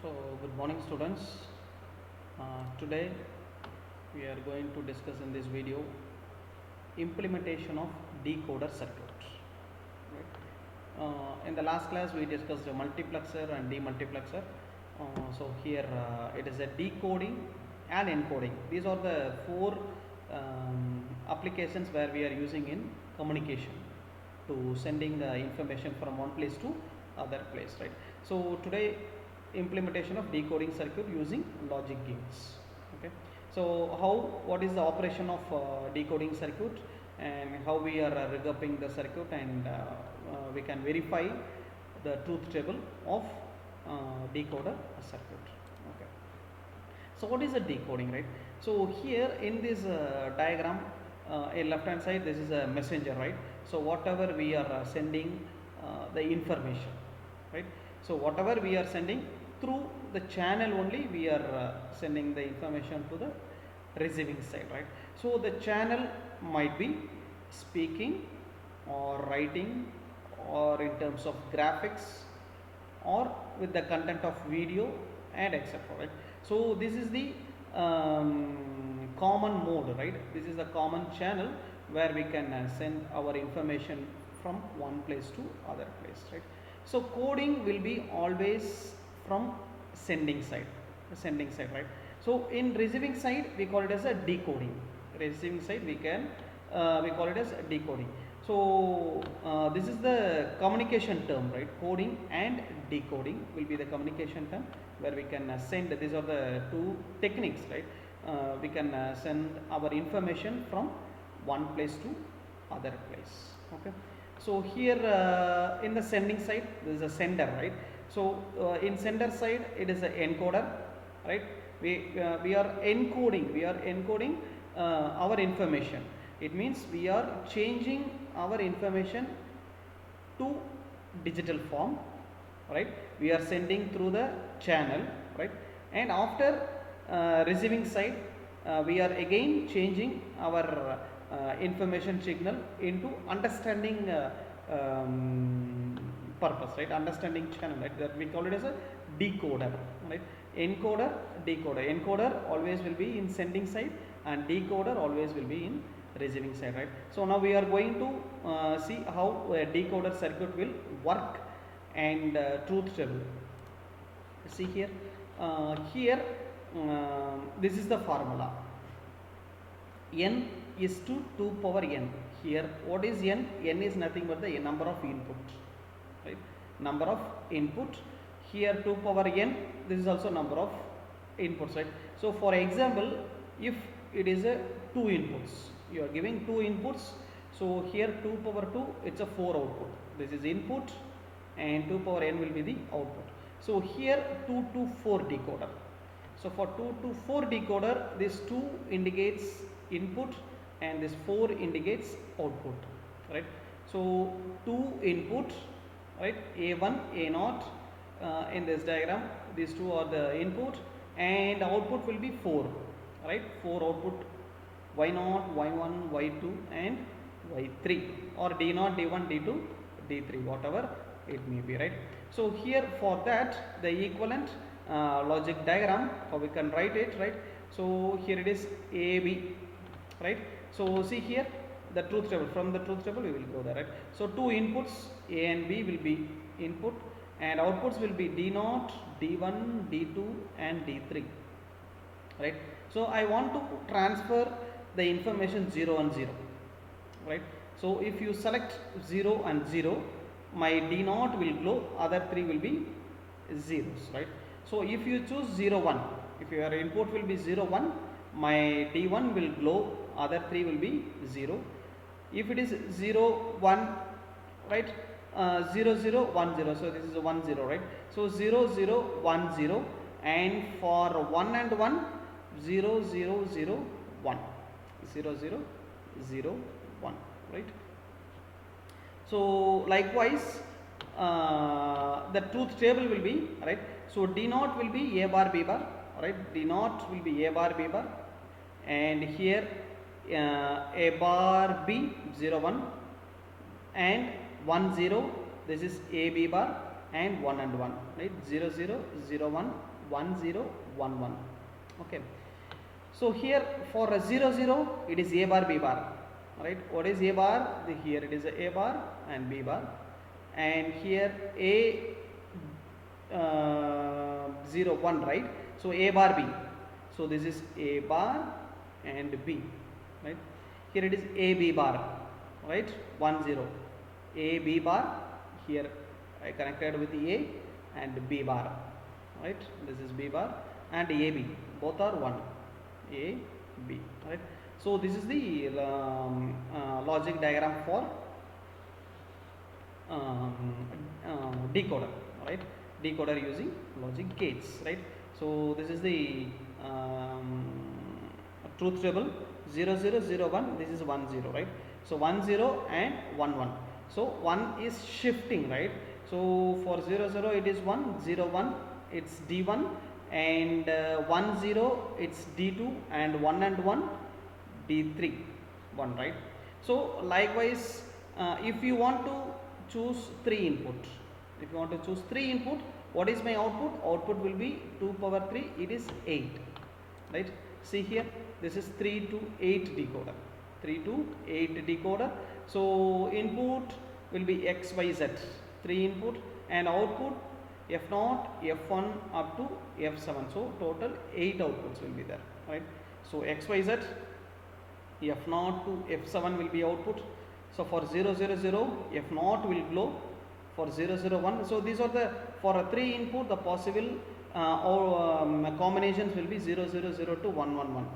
So, good morning, students. Today we are going to discuss in this video implementation of decoder circuit. Right? In the last class, we discussed a multiplexer and demultiplexer. So, here it is a decoding and encoding. These are the four applications where we are using in communication to sending the information from one place to other place, right? So today implementation of decoding circuit using logic gates. Okay, so what is the operation of decoding circuit and how we are regrouping the circuit, and we can verify the truth table of decoder circuit. Okay, so what is a decoding, right? So here in this diagram, in left hand side, this is a messenger, right? So whatever we are sending the information, right? So whatever we are sending through the channel only, we are sending the information to the receiving side, right? So the channel might be speaking or writing, or in terms of graphics, or with the content of video and etc., right? So this is the common mode, right? This is the common channel where we can send our information from one place to other place, right? So coding will be always from sending side, right? So in receiving side, we call it as a decoding. Receiving side, we call it as decoding. So this is the communication term, right? Coding and decoding will be the communication term where we can send. These are the two techniques, right? We can send our information from one place to other place. Okay. So here in the sending side, there is a sender, right? So in sender side, it is an encoder, right? We are encoding our information. It means we are changing our information to digital form, right? We are sending through the channel, right? And after receiving side, we are again changing our information signal into understanding purpose, right? Understanding channel, right? That we call it as a decoder, right? Encoder, decoder. Encoder always will be in sending side, and decoder always will be in receiving side, right? So now we are going to see how a decoder circuit will work and truth table. See here, this is the formula. N is to 2 power n. Here, what is n? N is nothing but the number of input, right? Number of input. Here 2 power n. This is also number of inputs, right? So for example, if it is a 2 inputs, you are giving 2 inputs. So here 2 power 2, it's a 4 output. This is input, and 2 power n will be the output. So here 2 to 4 decoder. So for 2 to 4 decoder, this 2 indicates input and this 4 indicates output, right? So 2 input, right? A1, A0 in this diagram, these two are the input, and output will be 4, right? 4 output, Y0, Y1, Y2 and Y3, or D0, D1, D2, D3, whatever it may be, right? So here for that, the equivalent logic diagram, how we can write it, right? So here it is AB, right? So see here the truth table. From the truth table we will go there, right? So two inputs A and B will be input, and outputs will be D0, D1, D2 and D3, right? So I want to transfer the information 0 and 0, right? So if you select 0 and 0, my D0 will glow, other 3 will be zeros, right? So if you choose 0 1, if your input will be 0 1, my D1 will glow, other 3 will be 0. If it is 0 1, right, 0 0 1 0, so this is a 1 0, right? So 0 0 1 0, and for 1 and 1, 0 0 0 1, 0 0 0 1, right? So likewise the truth table will be, right? So D0 will be A bar B bar, right? D0 will be A bar B bar, and here A bar B 0 1 and 1 0, this is A B bar, and 1 and 1, right? 0 0 0 1 1 0 1 1. Okay, so here for a 0 0 it is a bar b bar, right? What is a bar? Here it is a bar and b bar, and here a 0 1, right? So a bar b, so this is a bar and b, right? Here it is a b bar, right? 1 0 a b bar, here I connected with a and b bar, right? This is b bar and a b, both are 1, a b, right? So this is the logic diagram for decoder, right? Decoder using logic gates, right? So this is the truth table. 0 0 0 1, this is 1 0, right? So 1 0 and 1 1, so 1 is shifting, right? So for 0 0 it is 1, 0 1 it's d1, and 1 0 it's d2, and 1 and 1 d3 1, right? So likewise, if you want to choose 3 input, if you want to choose 3 input, what is my output? Output will be 2 power 3, it is 8, right? See here, this is 3 to 8 decoder, 3 to 8 decoder. So input will be x, y, z, 3 input, and output f0, f1 up to f7. So total 8 outputs will be there, right? So x, y, z, f0 to f7 will be output. So for 0 0 0 f0 will glow, for 0 0 1. So these are the, for a 3 input, the possible combinations will be 0 0 0 to 1 1 1,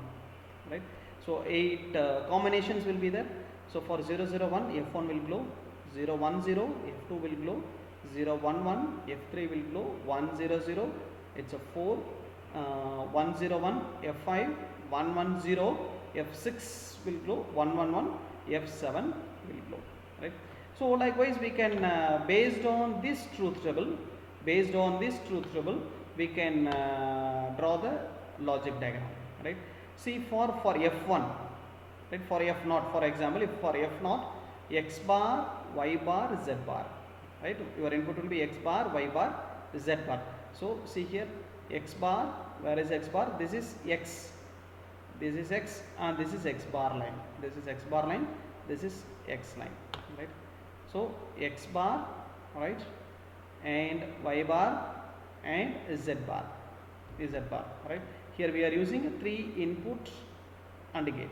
right? So 8 combinations will be there. So for 0 0 1 f1 will glow, 0 1 0 f2 will glow, 0 1 1 f3 will glow, 1 0 0 it's a 4, 1 0 1 f5, 1 1 0 f6 will glow, 1 1 1 f7 will glow, right? So likewise we can based on this truth table, we can draw the logic diagram, right? See for f1, right? For f0, for example, if for f0, x bar, y bar, z bar, right? Your input will be x bar, y bar, z bar. So see here, x bar, where is x bar? This is x, this is x, and this is x bar line, this is x bar line, this is x line, right? So x bar, right, and y bar and z bar, right? Here we are using a 3 input AND gate,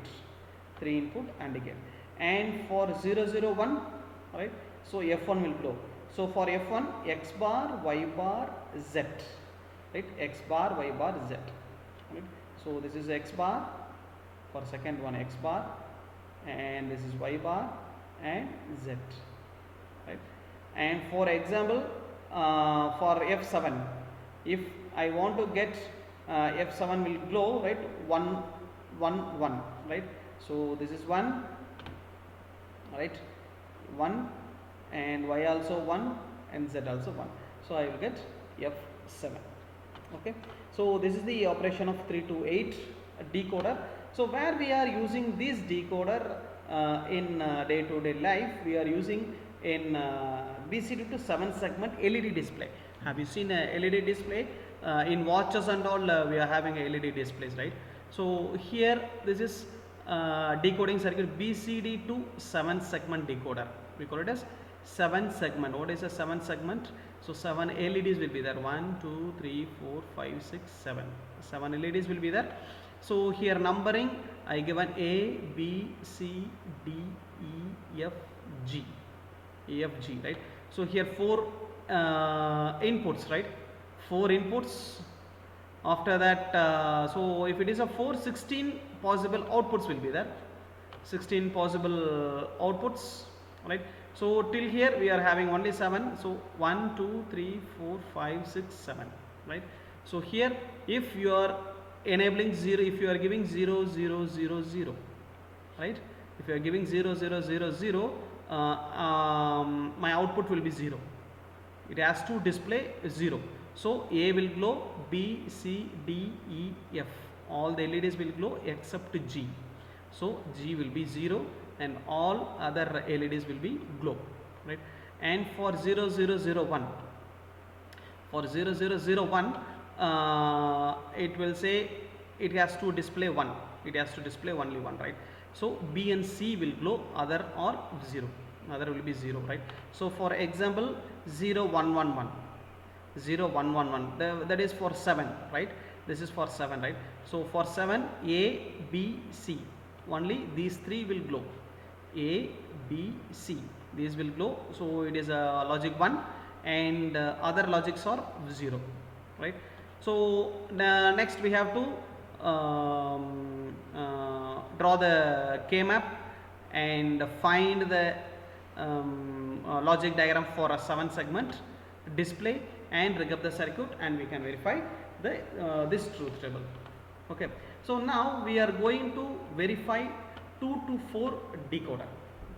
3 input AND gate. And for 0 0 1, right, so f1 will glow. So for f1, x bar, y bar, z, right? X bar, y bar, z, right? So this is x bar, for second one x bar, and this is y bar and z, right? And for example, for f7, if I want to get f7 will glow, right? 1 1 1, right? So this is 1, right? 1, and y also 1 and z also 1. So I will get f7. Okay, so this is the operation of 3 to 8 decoder. So where we are using this decoder in day-to-day life, we are using in BCD to 7 segment LED display. Have you seen a LED display? In watches and all we are having a LED displays, right? So here this is decoding circuit BCD to 7 segment decoder. We call it as 7 segment. What is a 7 segment? So 7 LEDs will be there. 1 2 3 4 5 6 7. 7 LEDs will be there. So here numbering I given A, B, C, D, E, F, G, right? So here 4 inputs, right? 4 inputs. After that, so if it is a 4, 16 possible outputs will be there. 16 possible outputs, right? So till here we are having only 7. So 1 2 3 4 5 6 7, right? So here if you are enabling 0, if you are giving 0 0 0 0, right? If you are giving 0 0 0 0, my output will be 0. It has to display 0. So A will glow, B, C, D, E, F. All the LEDs will glow except G. So G will be 0 and all other LEDs will be glow, right? And for 0 0 0 1, For 0001, it will say it has to display 1. It has to display only 1, right? So B and C will glow, other or 0. Other will be 0, right? So for example, 0111. 0111, that is for 7, right? This is for 7, right? So for 7, A, B, C, only these three will glow. A, B, C, these will glow. So it is a logic 1, and other logics are 0, right? So next we have to draw the K map and find the logic diagram for a 7 segment display and rig up the circuit, and we can verify the this truth table. Okay, so now we are going to verify 2 to 4 decoder.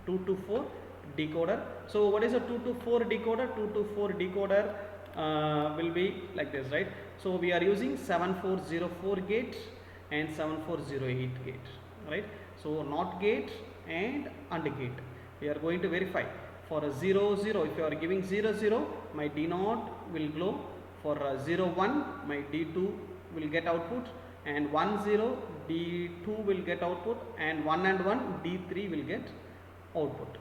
2 to 4 decoder. So what is a 2 to 4 decoder? 2 to 4 decoder will be like this, right? So we are using 7404 gate and 7408 gate, right? So NOT gate and AND gate. We are going to verify for a 0 0. If you are giving 0 0, my D0 will glow. For 0 1, my D2 will get output, and 1 0, D2 will get output, and 1 and 1, D3 will get output,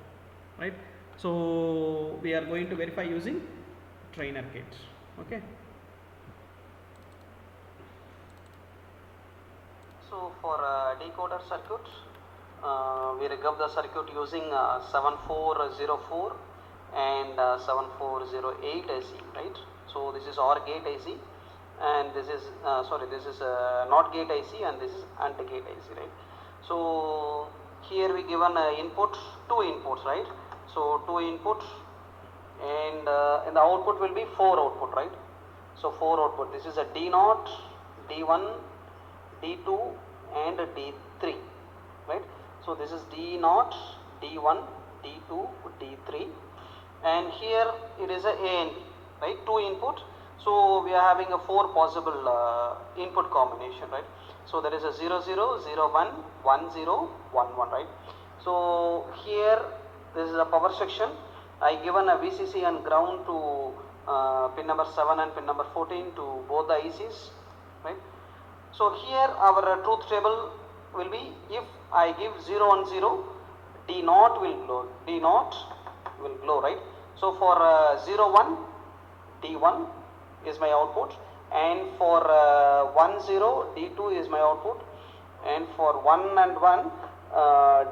right? So we are going to verify using trainer gate. Okay. So for decoder circuit, we rig up the circuit using 7404 and 7408 AC, right? So this is OR gate AC, and this is this is NOT gate AC, and this is AND gate AC, right? So here we given input, 2 inputs, right? So 2 inputs, and the output will be 4 output, right? So 4 output. This is a D0, D1, D2 and D3, right? So this is D0, D1, D2, D3, and here it is a and B, right? 2 input. So we are having a 4 possible input combination, right? So there is a 0 0, 0 1, 1 0, 1 1, right? So here this is a power section. I given a VCC and ground to pin number 7 and pin number 14 to both the ICs, right? So here our truth table will be, if I give 0 and 0, D0 will glow, D0 will glow, right? So for 0 1, D1 is my output, and for 1 0, D2 is my output, and for 1 and 1,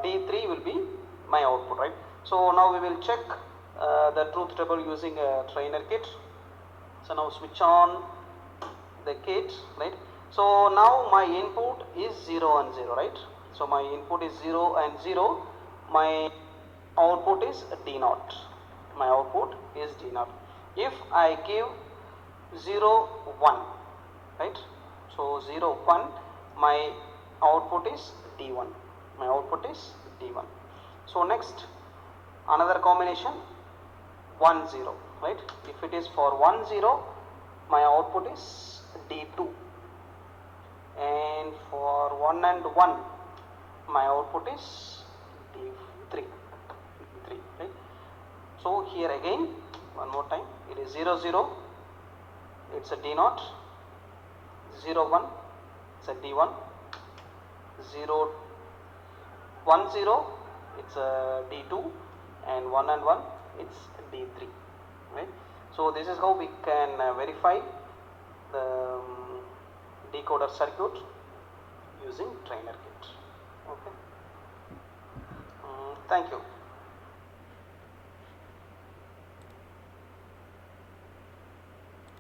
D3 will be my output, right? So now we will check the truth table using a trainer kit. So now switch on the kit, right? So now my input is 0 and 0, right? So my input is 0 and 0, my output is D0, my output is D0. If I give 0 1, right? So 0 1, my output is D1, my output is D1. So next, another combination 1 0, right? If it is for 1 0, my output is D2, and for 1 and 1, my output is D3, right? So here again, one more time, it is 0 0, it's a D0, 0 1, it's a D1, 0 1 0, it's a D2, and 1 and 1, it's D3, right? So this is how we can verify the decoder circuit using trainer kit. Okay. Thank you.